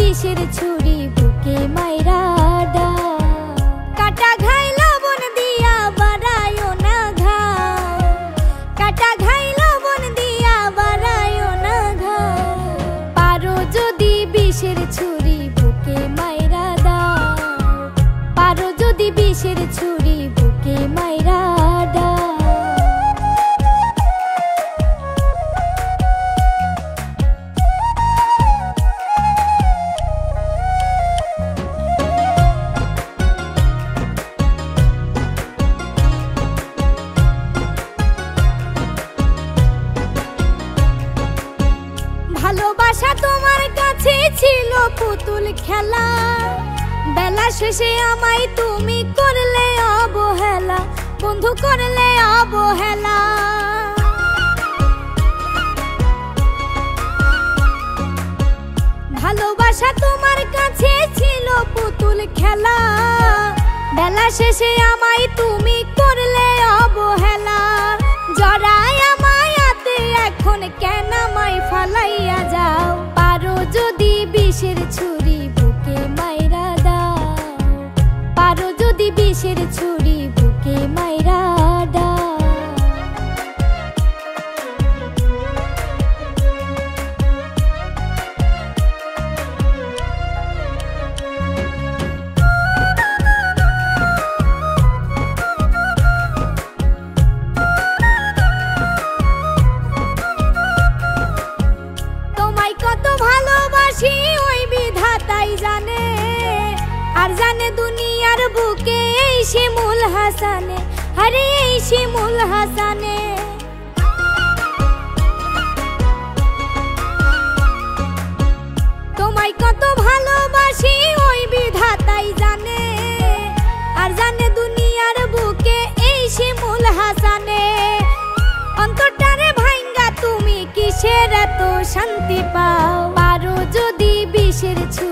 বিষের ছুরি বুকে মাইরা দাও। কাটা ঘাই লবণ দিয়া বাড়ায়ও না ঘাও, কাটা ঘাই লবণ দিয়া বাড়ায়ও না ঘাও। পারো যদি বিষের ছুরি বুকে মাইরা দাও, পারো যদি বিষের ছুরি বুকে মাইরা দাও। ভালোবাসা তোমার কাছে ছিল পুতুল খেলা, বেলা শেষে আমায় তুমি করলে অবহেলা, বন্ধু করলে অবহেলা। ভালোবাসা তোমার কাছে ছিল পুতুল খেলা, বেলা শেষে আমায় তুমি করলে অবহেলা। জড়ায় আমায় হাতে এখন কেন আমায় ফালাইয়া যাও। পারো যদি বিষের ছুরি বুকে মাইরা দাও, পারো যদি বিষের ছুরি বুকে মাইরা দাও। কত ভালোবাসি ওই বিধাতাই জানে, আর জানে দুনিয়ার বুকে এই শিমুল হাসানে, আরে এই শিমুল হাসানে। তোমায় কত ভালোবাসি ওই বিধাতাই জানে, আর জানে দুনিয়ার বুকে এই শিমুল হাসানে। অন্তরটারে ভাঙ্গা তুমি কিসের এত শান্তি পাও। পারো যদি বিষের ছুরি